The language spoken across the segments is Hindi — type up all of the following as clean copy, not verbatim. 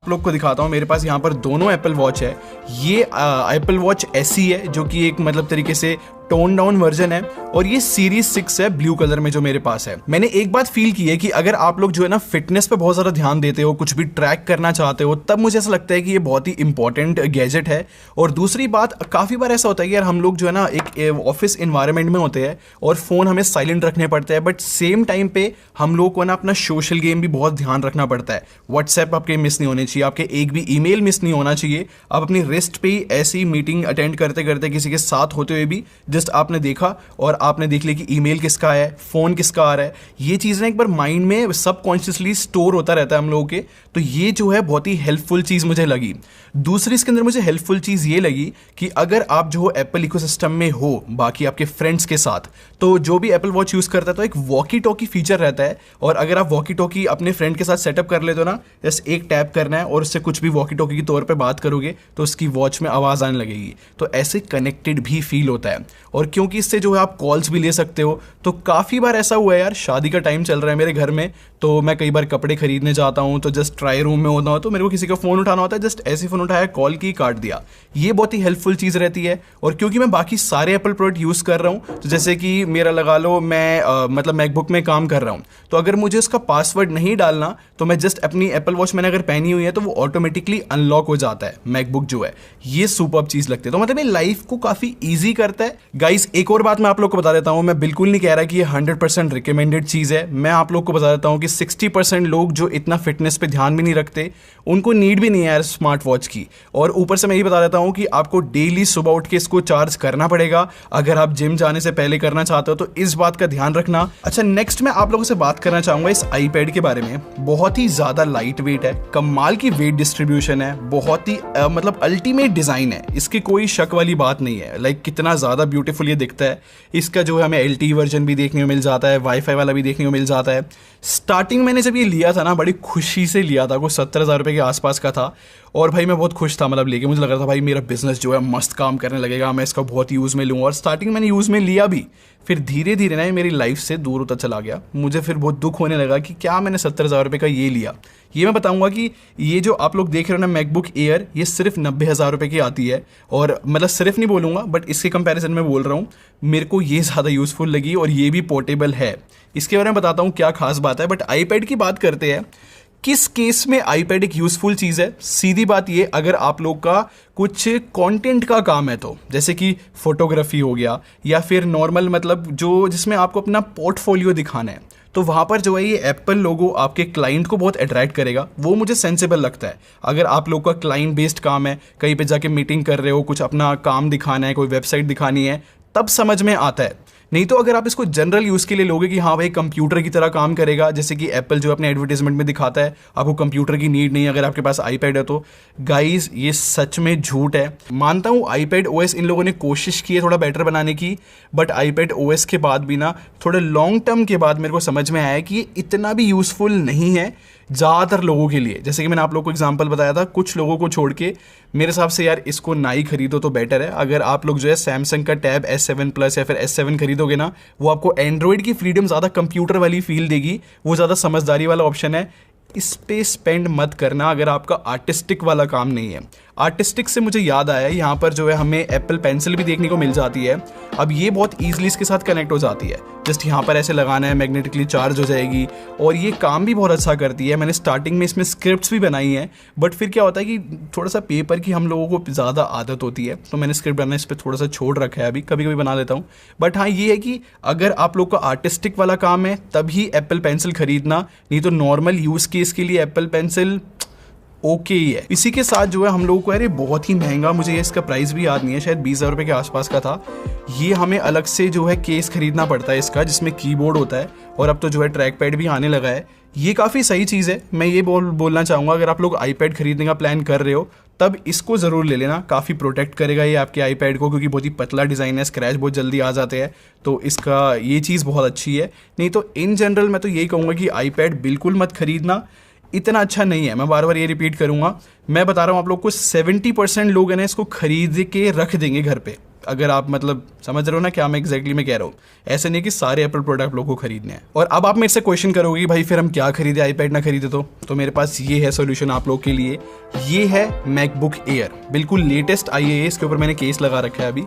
लोग को दिखाता हूँ। मेरे पास यहाँ पर दोनों एप्पल वॉच है। ये एप्पल वॉच SE है जो कि एक मतलब तरीके से टोन डाउन वर्जन है, और ये सीरीज 6 है ब्लू कलर में जो मेरे पास है। मैंने एक बात फील की है कि अगर आप लोग जो है ना फिटनेस पे बहुत ज़्यादा ध्यान देते हो, कुछ भी ट्रैक करना चाहते हो, तब मुझे ऐसा लगता है कि ये बहुत ही इंपॉर्टेंट गैजेट है। और दूसरी बात, काफ़ी बार ऐसा होता है कि यार हम लोग जो है ना एक ऑफिस इन्वायरमेंट में होते हैं और फ़ोन हमें साइलेंट रखने पड़ते हैं, बट सेम टाइम पे हम लोग को ना अपना सोशल गेम भी बहुत ध्यान रखना पड़ता है। व्हाट्सएप आपके मिस नहीं होने चाहिए, आपके एक भी ईमेल मिस नहीं होना चाहिए। आप अपनी रिस्ट पे ही ऐसी मीटिंग अटेंड करते करते किसी के साथ होते हुए भी जस्ट आपने देखा और आपने देख लिया कि ईमेल किसका है, फोन किसका आ रहा है। ये चीज़ ना एक बार माइंड में सबकॉन्शियसली स्टोर होता रहता है हम लोगों के। तो ये जो है बहुत ही हेल्पफुल चीज़ मुझे लगी। दूसरी इसके अंदर मुझे हेल्पफुल चीज़ ये लगी कि अगर आप जो एप्पल इकोसिस्टम में हो बाकी आपके फ्रेंड्स के साथ, तो जो भी एप्पल वॉच यूज़ करता है तो एक वॉकी टॉकी फीचर रहता है। और अगर आप वॉकी टॉकी अपने फ्रेंड के साथ सेटअप कर लेते हो ना, जस्ट एक टैप करना है और उससे कुछ भी वॉकी टॉकी के तौर पे बात करोगे तो उसकी वॉच में आवाज़ आने लगेगी। तो ऐसे कनेक्टेड भी फील होता है। और क्योंकि इससे जो है आप कॉल्स भी ले सकते हो, तो काफ़ी बार ऐसा हुआ है यार, शादी का टाइम चल रहा है मेरे घर में, तो मैं कई बार कपड़े खरीदने जाता हूँ तो जस्ट ट्राई रूम में होता हूँ, तो मेरे को किसी का फ़ोन उठाना होता है, जस्ट ऐसे फ़ोन उठाया, कॉल की, काट दिया। ये बहुत ही हेल्पफुल चीज़ रहती है। और क्योंकि मैं बाकी सारे एप्पल प्रोडक्ट यूज़ कर रहा हूँ, तो जैसे कि मेरा लगा लो मैं मतलब मैकबुक में काम कर रहा हूँ, तो अगर मुझे उसका पासवर्ड नहीं डालना तो मैं जस्ट अपनी एप्पल वॉच मैंने अगर पहनी हुई है तो वो ऑटोमेटिकली अनलॉक हो जाता है मैकबुक जो है। ये सुपर्ब चीज़ लगती है। तो मतलब ये लाइफ को काफ़ी ईजी करता है। गाइस एक और बात मैं आप लोग को बता देता हूँ, मैं बिल्कुल नहीं कह रहा कि ये 100% रिकमेंडेड चीज़ है। मैं आप लोग को बता देता हूँ कि 60% लोग जो इतना फिटनेस पे ध्यान भी नहीं रखते, उनको नीड भी नहीं है यार स्मार्ट वॉच की। और ऊपर से मैं ये बता देता हूँ कि आपको डेली सुबह उठ के इसको चार्ज करना पड़ेगा अगर आप जिम जाने से पहले करना चाहते हो, तो इस बात का ध्यान रखना। अच्छा, नेक्स्ट मैं आप लोगों से बात करना चाहूँगा इस आईपैड के बारे में। बहुत ही ज़्यादा लाइट वेट है, कमाल की वेट डिस्ट्रीब्यूशन है, बहुत ही मतलब अल्टीमेट डिज़ाइन है, इसकी कोई शक वाली बात नहीं है। लाइक कितना ज़्यादा ब्यूटीफुल ये दिखता है। इसका जो है हमें LTE वर्जन भी देखने को मिल जाता है, वाईफाई वाला भी देखने को मिल जाता है। स्टार्टिंग मैंने जब ये लिया था ना, बड़ी खुशी से लिया था, कुछ 70,000 रुपये के आसपास का था, और भाई मैं बहुत खुश था, मतलब लेके मुझे लग रहा था भाई मेरा बिजनेस जो है मस्त काम करने लगेगा, मैं इसका बहुत यूज़ में लूँगा। और स्टार्टिंग मैंने यूज़ में लिया भी, फिर धीरे धीरे ना ये मेरी लाइफ से दूर होता चला गया। मुझे फिर बहुत दुख होने लगा कि क्या मैंने 70,000 रुपये का ये लिया। ये मैं बताऊंगा कि ये जो आप लोग देख रहे हो ना मैकबुक एयर, ये सिर्फ 90,000 रुपये की आती है। और मतलब सिर्फ नहीं बोलूँगा, बट इसके कंपैरिजन में बोल रहा हूँ, मेरे को ये ज़्यादा यूज़फुल लगी और ये भी पोर्टेबल है। इसके बारे में बताता हूँ क्या खास बात है। बट आईपैड की बात करते हैं, किस केस में आईपैड एक यूज़फुल चीज़ है। सीधी बात ये, अगर आप लोग का कुछ कंटेंट का काम है, तो जैसे कि फोटोग्राफी हो गया या फिर नॉर्मल मतलब जो जिसमें आपको अपना पोर्टफोलियो दिखाना है, तो वहाँ पर जो है ये एप्पल लोगो आपके क्लाइंट को बहुत अट्रैक्ट करेगा। वो मुझे सेंसिबल लगता है। अगर आप लोग का क्लाइंट बेस्ड काम है, कहीं पे जाके मीटिंग कर रहे हो, कुछ अपना काम दिखाना है, कोई वेबसाइट दिखानी है, तब समझ में आता है। नहीं तो अगर आप इसको जनरल यूज़ के लिए लोगे कि हाँ भाई कंप्यूटर की तरह काम करेगा, जैसे कि एप्पल जो अपने एडवर्टाइजमेंट में दिखाता है, आपको कंप्यूटर की नीड नहीं है अगर आपके पास आईपैड है तो, गाइस ये सच में झूठ है। मानता हूँ आईपैड OS इन लोगों ने कोशिश की है थोड़ा बेटर बनाने की, बट आईपैड OS के बाद भी ना थोड़े लॉन्ग टर्म के बाद मेरे को समझ में आया कि ये इतना भी यूज़फुल नहीं है ज़्यादातर लोगों के लिए। जैसे कि मैंने आप लोगों को एग्जांपल बताया था, कुछ लोगों को छोड़ के मेरे हिसाब से यार इसको ना ही खरीदो तो बेटर है। अगर आप लोग जो है सैमसंग का टैब S7 प्लस या फिर S7 खरीदोगे ना, वो आपको एंड्रॉयड की फ्रीडम ज़्यादा कंप्यूटर वाली फील देगी, वो ज़्यादा समझदारी वाला ऑप्शन है। इस पे स्पेंड मत करना अगर आपका आर्टिस्टिक वाला काम नहीं है। आर्टिस्टिक से मुझे याद आया, यहाँ पर जो है हमें एप्पल पेंसिल भी देखने को मिल जाती है। अब ये बहुत ईजिली इसके साथ कनेक्ट हो जाती है, जस्ट यहाँ पर ऐसे लगाना है, मैग्नेटिकली चार्ज हो जाएगी और ये काम भी बहुत अच्छा करती है। मैंने स्टार्टिंग में इसमें स्क्रिप्ट्स भी बनाई हैं, बट फिर क्या होता है कि थोड़ा सा पेपर की हम लोगों को ज़्यादा आदत होती है, तो मैंने स्क्रिप्ट बनाना इस पर थोड़ा सा छोड़ रखा है, अभी कभी कभी बना लेता हूँ। बट हाँ ये है कि अगर आप लोग का आर्टिस्टिक वाला काम है तभी एप्पल पेंसिल खरीदना, नहीं तो नॉर्मल यूज़ केस के लिए एप्पल पेंसिल ओके ही है। इसी के साथ जो है हम लोगों को, अरे बहुत ही महंगा, मुझे इसका प्राइस भी याद नहीं है, शायद 20,000 रुपये के आसपास का था। ये हमें अलग से जो है केस खरीदना पड़ता है इसका, जिसमें कीबोर्ड होता है और अब तो जो है ट्रैक पैड भी आने लगा है। ये काफ़ी सही चीज़ है। मैं ये बोलना चाहूँगा, अगर आप लोग आईपैड खरीदने का प्लान कर रहे हो तब इसको ज़रूर ले लेना, काफ़ी प्रोटेक्ट करेगा ये आपके आईपैड को, क्योंकि बहुत ही पतला डिज़ाइन है, स्क्रैच बहुत जल्दी आ जाते हैं, तो इसका ये चीज़ बहुत अच्छी है। नहीं तो इन जनरल मैं तो यही कहूँगा कि आईपैड बिल्कुल मत खरीदना, इतना अच्छा नहीं है। मैं बार बार ये रिपीट करूँगा, मैं बता रहा हूँ आप लोग को 70% लोग हैं ना इसको खरीद के रख देंगे घर पे, अगर आप मतलब समझ रहे हो ना क्या मैं एग्जैक्टली मैं कह रहा हूँ। ऐसा नहीं कि सारे एप्पल प्रोडक्ट लोगों को खरीदने हैं। और अब आप मेरे से क्वेश्चन करोगे भाई फिर हम क्या खरीदे, आईपैड ना खरीदे तो मेरे पास ये है सोल्यूशन आप लोग के लिए। ये है मैकबुक एयर, बिल्कुल लेटेस्ट आई है। इसके ऊपर मैंने केस लगा रखा है, अभी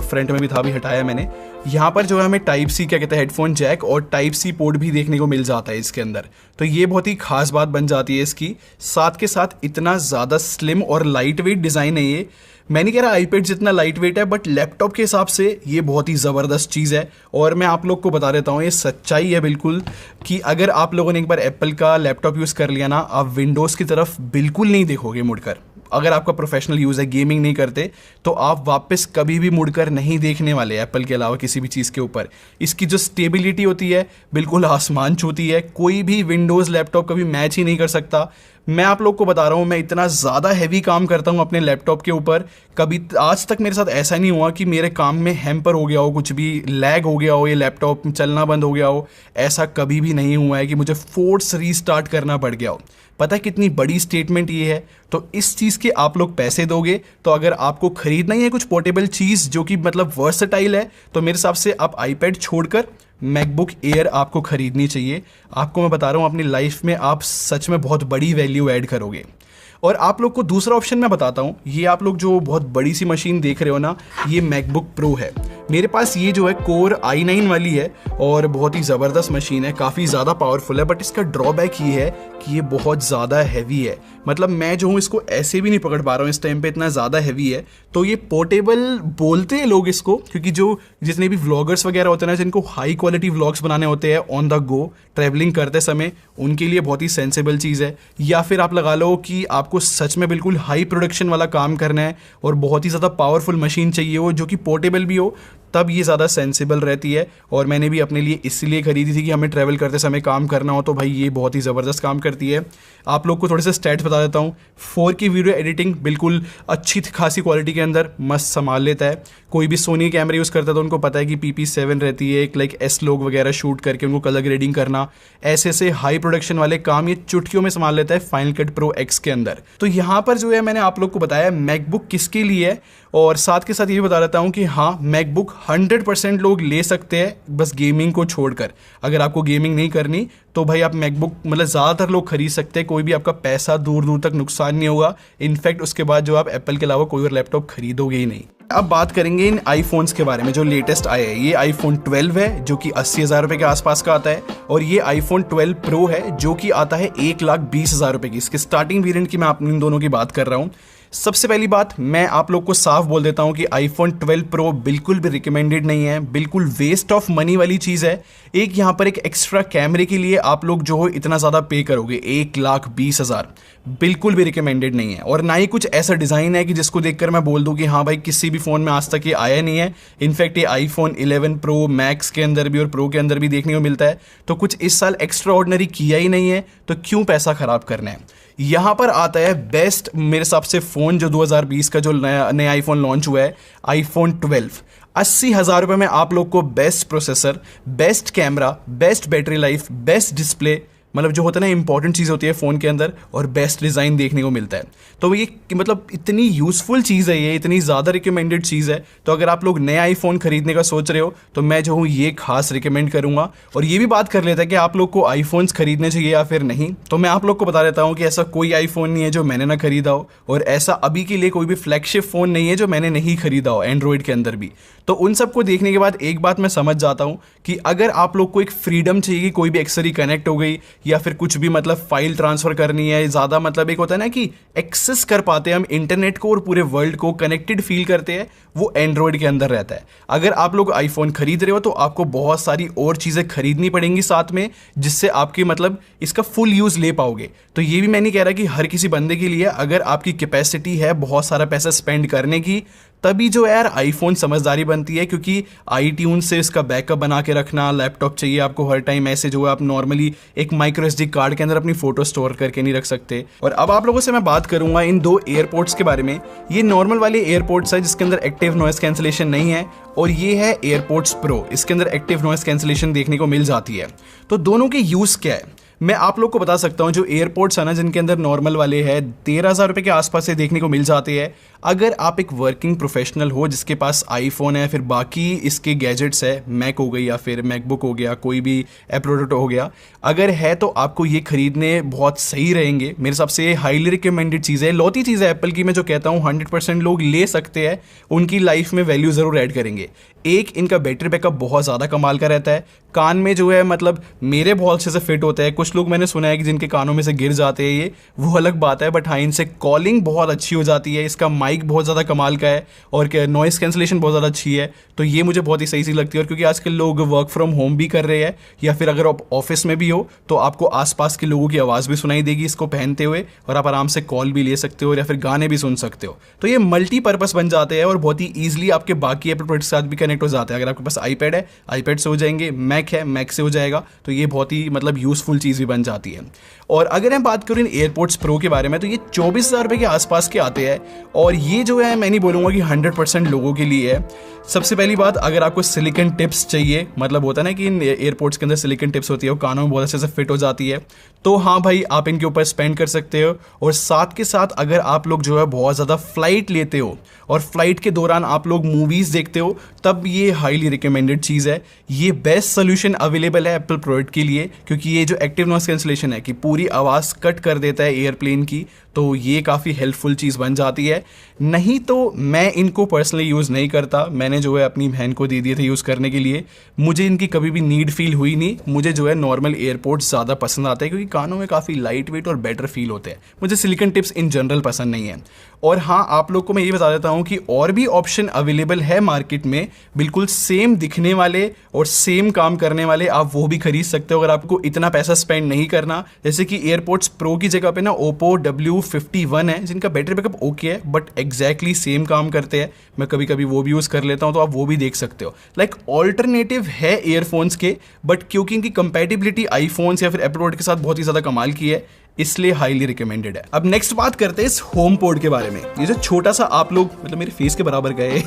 फ्रंट में भी था, अभी हटाया मैंने। यहाँ पर जो है हमें टाइप सी क्या कहते हैं हेडफोन जैक और टाइप सी पोर्ट भी देखने को मिल जाता है इसके अंदर। तो ये बहुत ही खास बात बन जाती है इसकी। साथ के साथ इतना ज़्यादा स्लिम और लाइट वेट डिज़ाइन है ये। मैं नहीं कह रहा आईपैड जितना लाइट वेट है, बट लैपटॉप के हिसाब से ये बहुत ही ज़बरदस्त चीज़ है। और मैं आप लोग को बता देता हूँ, ये सच्चाई है बिल्कुल, कि अगर आप लोगों ने एक बार एप्पल का लैपटॉप यूज़ कर लिया ना, आप विंडोज़ की तरफ बिल्कुल नहीं देखोगे मुड़कर। अगर आपका प्रोफेशनल यूज़ है, गेमिंग नहीं करते, तो आप वापस कभी भी मुड़कर नहीं देखने वाले एप्पल के अलावा किसी भी चीज़ के ऊपर। इसकी जो स्टेबिलिटी होती है बिल्कुल आसमान छूती है। कोई भी विंडोज़ लैपटॉप कभी मैच ही नहीं कर सकता। मैं आप लोग को बता रहा हूँ, मैं इतना ज़्यादा हैवी काम करता हूँ अपने लैपटॉप के ऊपर, कभी आज तक मेरे साथ ऐसा नहीं हुआ कि मेरे काम में हैम्पर हो गया हो, कुछ भी लैग हो गया हो, ये लैपटॉप चलना बंद हो गया हो। ऐसा कभी भी नहीं हुआ है कि मुझे फोर्स रीस्टार्ट करना पड़ गया हो। पता है कितनी बड़ी स्टेटमेंट ये है। तो इस चीज़ के आप लोग पैसे दोगे, तो अगर आपको खरीदना ही है कुछ पोर्टेबल चीज़ जो कि मतलब वर्सेटाइल है, तो मेरे हिसाब से आप आईपैड छोड़कर मैकबुक एयर आपको खरीदनी चाहिए। आपको मैं बता रहा हूँ, अपनी लाइफ में आप सच में बहुत बड़ी वैल्यू ऐड करोगे। और आप लोग को दूसरा ऑप्शन मैं बताता हूँ। ये आप लोग जो बहुत बड़ी सी मशीन देख रहे हो ना, ये मैकबुक प्रो है। मेरे पास ये जो है कोर i9 वाली है और बहुत ही ज़बरदस्त मशीन है, काफ़ी ज़्यादा पावरफुल है। बट इसका ड्रॉबैक ये है कि ये बहुत ज़्यादा हैवी है। मतलब मैं जो हूँ इसको ऐसे भी नहीं पकड़ पा रहा हूँ इस टाइम पे, इतना ज़्यादा हैवी है। तो ये पोर्टेबल बोलते हैं लोग इसको, क्योंकि जो जितने भी व्लॉगर्स वगैरह होते हैं ना, जिनको हाई क्वालिटी व्लॉग्स बनाने होते हैं ऑन द गो ट्रैवलिंग करते समय, उनके लिए बहुत ही सेंसिबल चीज़ है। या फिर आप लगा लो कि आपको सच में बिल्कुल हाई प्रोडक्शन वाला काम करना है और बहुत ही ज़्यादा पावरफुल मशीन चाहिए हो जो कि पोर्टेबल भी हो, तब ये ज़्यादा सेंसिबल रहती है। और मैंने भी अपने लिए इसलिए खरीदी थी कि हमें ट्रैवल करते समय काम करना हो, तो भाई ये बहुत ही ज़बरदस्त काम करती है। आप लोग को थोड़े से स्टैट्स बता देता हूँ। 4K वीडियो एडिटिंग बिल्कुल अच्छी खासी क्वालिटी के अंदर मस्त संभाल लेता है। कोई भी सोनी कैमरा यूज़ करता है तो उनको पता है कि PP7 रहती है, एक लाइक S लोग वगैरह शूट करके उनको कलर ग्रेडिंग करना, ऐसे ऐसे हाई प्रोडक्शन वाले काम ये चुटकियों में संभाल लेता है फाइनल कट प्रो X के अंदर। तो यहाँ पर जो है मैंने आप लोग को बताया मैकबुक किसके लिए है, और साथ के साथ ये बता देता हूँ कि हाँ, मैकबुक 100% लोग ले सकते हैं, बस गेमिंग को छोड़कर। अगर आपको गेमिंग नहीं करनी तो भाई आप मैकबुक मतलब ज़्यादातर लोग खरीद सकते हैं, कोई भी आपका पैसा दूर दूर तक नुकसान नहीं होगा। इनफैक्ट उसके बाद जो आप एप्पल के अलावा कोई और लैपटॉप खरीदोगे ही नहीं। अब बात करेंगे इन आईफोन्स के बारे में जो लेटेस्ट आए हैं। ये आईफोन 12 है जो कि 80,000 रुपये के आसपास का आता है, और ये आईफोन 12 प्रो है जो कि आता है 1,20,000 रुपये की। इसके स्टार्टिंग वेरिएंट की मैं इन दोनों की बात कर रहा हूँ। सबसे पहली बात मैं आप लोग को साफ बोल देता हूं कि आईफोन 12 प्रो बिल्कुल भी रिकमेंडेड नहीं है, बिल्कुल वेस्ट ऑफ मनी वाली चीज़ है। एक यहाँ पर एक एक्स्ट्रा कैमरे के लिए आप लोग जो हो इतना ज़्यादा पे करोगे, 1,20,000, बिल्कुल भी रिकमेंडेड नहीं है। और ना ही कुछ ऐसा डिज़ाइन है कि जिसको देखकर मैं बोल दूं कि हाँ भाई किसी भी फ़ोन में आज तक ये आया नहीं है। इनफैक्ट ये आईफोन 11 प्रो मैक्स के अंदर भी और प्रो के अंदर भी देखने को मिलता है। तो कुछ इस साल एक्स्ट्रा ऑर्डिनरी किया ही नहीं है, तो क्यों पैसा ख़राब करना है। यहाँ पर आता है बेस्ट मेरे हिसाब से फ़ोन जो 2020 का जो नया आईफोन लॉन्च हुआ है, आईफोन 12। 80,000 रुपये में आप लोग को best processor, best camera, best battery life, best display, मतलब जो होता है ना इंपॉर्टेंट चीज़ होती है फ़ोन के अंदर, और बेस्ट डिज़ाइन देखने को मिलता है। तो ये मतलब इतनी यूज़फुल चीज़ है, ये इतनी ज़्यादा रिकमेंडेड चीज़ है। तो अगर आप लोग नया आईफोन खरीदने का सोच रहे हो तो मैं जो हूँ ये खास रिकमेंड करूँगा। और ये भी बात कर लेता है कि आप लोग को आईफोन्स खरीदने चाहिए या फिर नहीं। तो मैं आप लोग को बता देता हूँ कि ऐसा कोई आईफोन नहीं है जो मैंने ना खरीदा हो, और ऐसा अभी के लिए कोई भी फ्लैगशिप फ़ोन नहीं है जो मैंने नहीं खरीदा हो एंड्रॉयड के अंदर भी। तो उन सबको देखने के बाद एक बात मैं समझ जाता हूँ कि अगर आप लोग को एक फ्रीडम चाहिए, कोई भी एक्सेसरी कनेक्ट हो गई या फिर कुछ भी मतलब फाइल ट्रांसफर करनी है, ज़्यादा मतलब एक होता है ना कि एक्सेस कर पाते हैं हम इंटरनेट को और पूरे वर्ल्ड को कनेक्टेड फील करते हैं, वो एंड्रॉयड के अंदर रहता है। अगर आप लोग आईफोन खरीद रहे हो तो आपको बहुत सारी और चीज़ें खरीदनी पड़ेंगी साथ में, जिससे आपकी मतलब इसका फुल यूज़ ले पाओगे। तो ये भी मैं नहीं कह रहा कि हर किसी बंदे के लिए, अगर आपकी कैपेसिटी है बहुत सारा पैसा स्पेंड करने की, तभी जो यार आईफोन समझदारी बनती है। क्योंकि iTunes से इसका बैकअप बना के रखना, लैपटॉप चाहिए आपको हर टाइम, ऐसे जो है आप नॉर्मली एक माइक्रो SD कार्ड के अंदर अपनी फ़ोटो स्टोर करके नहीं रख सकते। और अब आप लोगों से मैं बात करूंगा इन दो एयरपोर्ट्स के बारे में। ये नॉर्मल वाले एयरपोर्ट्स है जिसके अंदर एक्टिव नॉइस कैंसिलेशन नहीं है, और ये है एयरपोर्ट्स प्रो, इसके अंदर एक्टिव नॉइस कैंसिलेशन देखने को मिल जाती है। तो दोनों के यूज़ क्या है मैं आप लोग को बता सकता हूँ जो एयरपोर्ट्स है ना जिनके अंदर नॉर्मल वाले हैं 13,000 रुपये के आसपास से देखने को मिल जाते हैं। अगर आप एक वर्किंग प्रोफेशनल हो जिसके पास आईफोन है, फिर बाकी इसके गैजेट्स है, मैक हो गई या फिर मैकबुक हो गया, कोई भी एप्रोडक्ट हो गया, अगर है तो आपको ये खरीदने बहुत सही रहेंगे। मेरे हिसाब से हाईली रिकमेंडेड चीज़ है, लौती चीज़ है एप्पल की। मैं जो कहता हूँ 100% लोग ले सकते हैं, उनकी लाइफ में वैल्यू ज़रूर ऐड करेंगे। एक, इनका बैटरी बैकअप बहुत ज़्यादा कमाल का रहता है। कान में जो है मतलब मेरे बहुत अच्छे से फिट होता है। कुछ लोग मैंने सुना है कि जिनके कानों में से गिर जाते हैं, ये वो अलग बात है, बट हाँ इनसे कॉलिंग बहुत अच्छी हो जाती है। इसका माइक बहुत ज़्यादा कमाल का है और नॉइस कैंसलेशन बहुत ज़्यादा अच्छी है, तो ये मुझे बहुत ही सही सी लगती है। और क्योंकि आजकल लोग वर्क फ्रॉम होम भी कर रहे हैं या फिर अगर आप ऑफिस में भी हो तो आपको आसपास के लोगों की आवाज़ भी सुनाई देगी इसको पहनते हुए, और आप आराम से कॉल भी ले सकते हो या फिर गाने भी सुन सकते हो। तो ये मल्टीपर्पज़ बन जाते हैं और बहुत ही ईजिली आपके बाकी एप्पल प्रोडक्ट्स के साथ भी कनेक्ट हो जाते हैं। अगर आपके पास आईपैड है, आईपैड से हो जाएंगे, मैक है, मैक से हो जाएगा, तो ये बहुत ही मतलब यूजफुल चीज़ भी बन जाती है। और अगर मैं बात करूँ इन एयरपोर्ट्स प्रो के बारे में तो ये 24,000 रुपये के आसपास के आते हैं। और ये जो है मैं नहीं बोलूँगा कि 100% लोगों के लिए है। सबसे पहली बात, अगर आपको सिलिकॉन टिप्स चाहिए, मतलब होता है ना कि इन एयरपोर्ट्स के अंदर सिलिकॉन टिप्स होती है, वो कानों में बहुत अच्छे से फिट हो जाती है, तो हाँ भाई आप इनके ऊपर स्पेंड कर सकते हो। और साथ के साथ अगर आप लोग जो है बहुत ज़्यादा फ्लाइट लेते हो और फ्लाइट के दौरान आप लोग मूवीज़ देखते हो, तब ये हाईली रिकमेंडेड चीज़ है। ये बेस्ट सोल्यूशन अवेलेबल है एप्पल प्रोडक्ट के लिए, क्योंकि ये जो एक्टिव नॉइस कैंसलेशन है कि पूरी आवाज़ कट कर देता है एयरप्लेन की, तो ये काफ़ी हेल्पफुल चीज़ बन जाती है। नहीं तो मैं इनको पर्सनली यूज़ नहीं करता, मैंने जो है अपनी बहन को दे दिए थे यूज़ करने के लिए। मुझे इनकी कभी भी नीड फील हुई नहीं। मुझे जो है नॉर्मल एयरपोर्ट्स ज़्यादा पसंद आते हैं, क्योंकि कानों में काफ़ी लाइट वेट और बेटर फील होते हैं। मुझे सिलिकॉन टिप्स इन जनरल पसंद नहीं है। और हाँ, आप लोग को मैं ये बता देता हूँ कि और भी ऑप्शन अवेलेबल है मार्केट में, बिल्कुल सेम दिखने वाले और सेम काम करने वाले, आप वो भी खरीद सकते हो अगर आपको इतना पैसा स्पेंड नहीं करना। जैसे कि एयरपोर्ट्स प्रो की जगह पे ना ओप्पो W51 है, जिनका बैटरी बैकअप ओके है बट एग्जैक्टली सेम काम करते हैं। मैं कभी कभी वो भी यूज़ कर लेता हूँ, तो आप वो भी देख सकते हो। लाइक ऑल्टरनेटिव है ईयरफोन्स के, बट क्योंकि इनकी कंपैटिबिलिटी आईफोन्स या फिर एप्पल प्रोडक्ट के साथ बहुत ही ज़्यादा कमाल की है, इसलिए हाईली रिकमेंडेड है। अब नेक्स्ट बात करते हैं इस होम पोड के बारे में। ये जो छोटा सा आप लोग मतलब मेरे फेस के बराबर का है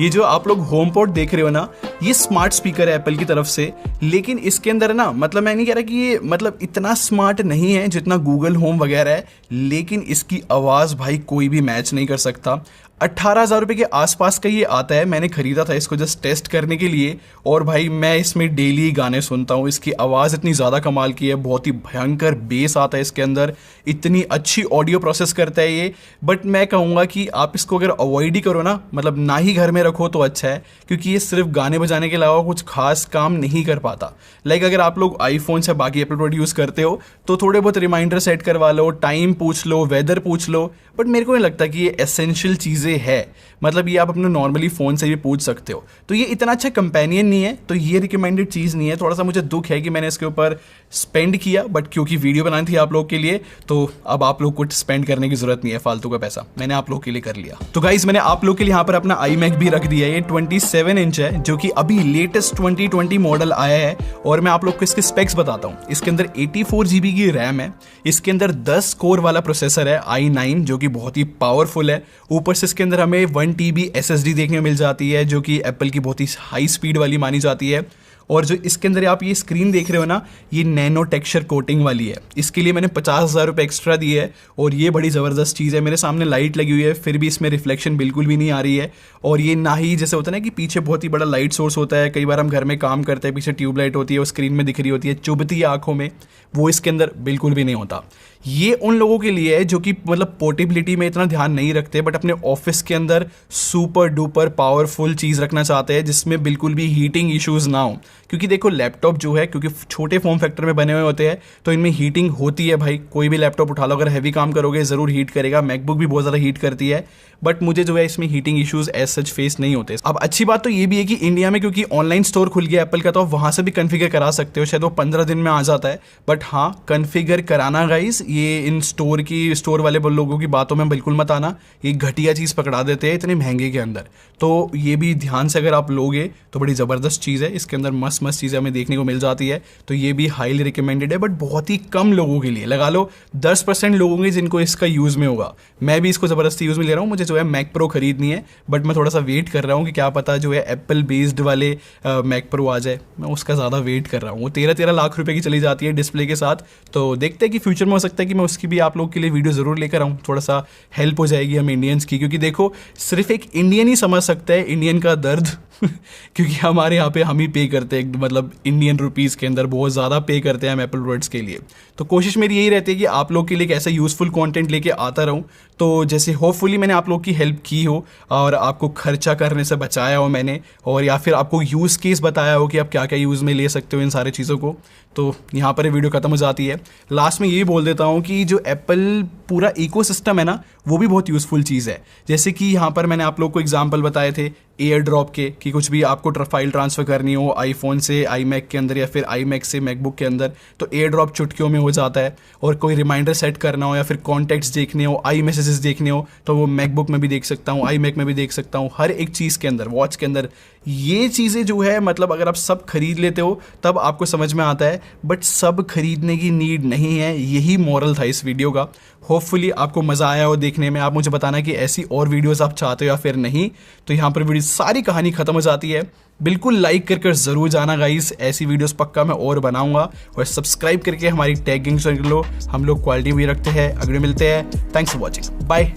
ये जो आप लोग होम पोड देख रहे हो ना, ये स्मार्ट स्पीकर है एप्पल की तरफ से, लेकिन इसके अंदर ना मतलब मैं नहीं कह रहा कि ये मतलब इतना स्मार्ट नहीं है जितना गूगल होम वगैरह है, लेकिन इसकी आवाज़ भाई कोई भी मैच नहीं कर सकता। 18,000 रुपये के आसपास का ये आता है। मैंने खरीदा था इसको जस्ट टेस्ट करने के लिए, और भाई मैं इसमें डेली गाने सुनता हूँ। इसकी आवाज़ इतनी ज़्यादा कमाल की है, बहुत ही भयंकर बेस आता है इसके अंदर, इतनी अच्छी ऑडियो प्रोसेस करता है ये। बट मैं कहूँगा कि आप इसको अगर अवॉइड ही करो ना, मतलब ना ही घर में रखो तो अच्छा है, क्योंकि ये सिर्फ गाने बजाने के अलावा कुछ खास काम नहीं कर पाता। लाइक अगर आप लोग आईफोन से बाकी एप्पल प्रोडक्ट यूज़ करते हो तो थोड़े बहुत रिमाइंडर सेट करवा लो, टाइम पूछ लो, वेदर पूछ लो, बट मेरे को नहीं लगता कि ये एसेंशियल चीज़ें है। मतलब ये आप अपने नॉर्मली फ़ोन से भी पूछ सकते हो, तो ये इतना अच्छा कंपेनियन नहीं है, तो ये रिकमेंडेड चीज़ नहीं है। थोड़ा सा मुझे दुख है कि मैंने इसके ऊपर स्पेंड किया, बट क्योंकि वीडियो बनानी थी आप लोग के लिए, तो अब आप लोग को स्पेंड करने की जरूरत नहीं है फालतू का पैसा, मैंने आप लोग के लिए कर लिया। तो गाइस मैंने आप लोग के लिए यहाँ पर अपना iMac भी रख दिया है। ये 27 इंच है, जो कि अभी लेटेस्ट 2020 मॉडल आया है। और मैं आप लोग को इसके स्पेक्स बताता हूँ। इसके अंदर 84 GB की रैम है, इसके अंदर 10 कोर वाला प्रोसेसर है i9, जो कि बहुत ही पावरफुल है। ऊपर से इसके अंदर हमें 1 TB SSD देखने को मिल जाती है, जो कि एप्पल की बहुत ही हाई स्पीड वाली मानी जाती है। और जो इसके अंदर आप ये स्क्रीन देख रहे हो ना, ये नैनो टेक्सचर कोटिंग वाली है। इसके लिए मैंने 50,000 रुपये एक्स्ट्रा दिए है, और ये बड़ी ज़बरदस्त चीज़ है। मेरे सामने लाइट लगी हुई है, फिर भी इसमें रिफ्लेक्शन बिल्कुल भी नहीं आ रही है। और ये ना ही जैसे होता है ना कि पीछे बहुत ही बड़ा लाइट सोर्स होता है, कई बार हम घर में काम करते हैं, पीछे ट्यूबलाइट होती है, वो स्क्रीन में दिख रही होती है, चुभती है आंखों में, वो इसके अंदर बिल्कुल भी नहीं होता। ये उन लोगों के लिए है जो कि मतलब पोर्टेबिलिटी में इतना ध्यान नहीं रखते, बट अपने ऑफिस के अंदर सुपर डुपर पावरफुल चीज़ रखना चाहते हैं जिसमें बिल्कुल भी हीटिंग इश्यूज़ ना हो। क्योंकि देखो लैपटॉप जो है, क्योंकि छोटे फॉर्म फैक्टर में बने हुए होते हैं, तो इनमें हीटिंग होती है भाई। कोई भी लैपटॉप उठा लो, अगर हैवी काम करोगे ज़रूर हीट करेगा। मैकबुक भी बहुत ज़्यादा हीट करती है, बट मुझे जो है इसमें heating issues as such face नहीं होते। अब अच्छी बात तो ये भी है कि इंडिया में क्योंकि ऑनलाइन स्टोर खुल गया एप्पल का, तो आप वहाँ से भी कन्फिगर करा सकते हो। शायद वो 15 दिन में आ जाता है, बट हाँ कन्फिगर कराना गाइज ये इन स्टोर वाले लोगों की बातों में बिल्कुल मत आना, ये घटिया चीज़ पकड़ा देते हैं इतने महंगे के अंदर। तो ये भी ध्यान से अगर आप लोगे तो बड़ी ज़बरदस्त चीज़ है, इसके अंदर मस्त मस्त चीज़ें हमें देखने को मिल जाती है। तो ये भी हाईली रिकमेंडेड है, बट बहुत ही कम लोगों के लिए, लगा लो 10% लोगों के जिनको इसका यूज़ में होगा। मैं भी इसको ज़बरदस्ती यूज़ में ले रहा हूँ, मुझे जो है मैक प्रो खरीदनी है, बट मैं थोड़ा सा वेट कर रहा हूँ कि क्या पता जो है एप्पल बेस्ड वाले मैक प्रो आ जाए, मैं उसका ज़्यादा वेट कर रहा हूँ। वो 13 लाख रुपए की चली जाती है डिस्प्ले के साथ। तो देखते हैं कि फ्यूचर में हो सकता है कि मैं उसकी भी आप लोग के लिए वीडियो ज़रूर लेकर आऊँ, थोड़ा सा हेल्प हो जाएगी हम इंडियंस की, क्योंकि देखो सिर्फ एक इंडियन ही समझ सकता है इंडियन का दर्द क्योंकि हमारे यहाँ पे हम ही पे करते हैं, मतलब इंडियन रुपीज़ के अंदर बहुत ज़्यादा पे करते हैं हम एप्पल प्रोडक्ट्स के लिए। तो कोशिश मेरी यही रहती है कि आप लोग के लिए एक ऐसा यूज़फुल कंटेंट लेके आता रहूँ, तो जैसे होपफुली मैंने आप लोग की हेल्प की हो और आपको खर्चा करने से बचाया हो मैंने, और या फिर आपको यूज़ केस बताया हो कि आप क्या क्या यूज़ में ले सकते हो इन सारी चीज़ों को। तो यहाँ पर ये वीडियो खत्म हो जाती है। लास्ट में ये बोल देता हूँ कि जो एप्पल पूरा इकोसिस्टम है ना, वो भी बहुत यूज़फुल चीज़ है। जैसे कि यहाँ पर मैंने आप लोग को एग्जांपल बताए थे एयर ड्रॉप के, कि कुछ भी आपको फाइल ट्रांसफ़र करनी हो आईफोन से आईमैक के अंदर या फिर आईमैक से मैकबुक के अंदर, तो एयर ड्रॉप चुटकियों में हो जाता है। और कोई रिमाइंडर सेट करना हो या फिर कॉन्टैक्ट्स देखने हो, आई मैसेजेस देखने हो, तो वो मैकबुक में भी देख सकता हूँ, आईमैक में भी देख सकता हूँ, हर एक चीज़ के अंदर, वॉच के अंदर। ये चीज़ें जो है मतलब अगर आप सब खरीद लेते हो तब आपको समझ में आता है, बट सब खरीदने की नीड नहीं है। यही मॉरल था इस वीडियो का। होपफुली आपको मज़ा आया हो देखने में। आप मुझे बताना कि ऐसी और वीडियोस आप चाहते हो या फिर नहीं। तो यहाँ पर वीडियो सारी कहानी खत्म हो जाती है। बिल्कुल लाइक करके ज़रूर जाना गाइस, ऐसी वीडियोस पक्का मैं और बनाऊंगा। और सब्सक्राइब करके हमारी टैगिंग कर लो, हम लोग क्वालिटी भी रखते हैं। अगले मिलते हैं, थैंक्स फॉर वॉचिंग, बाय।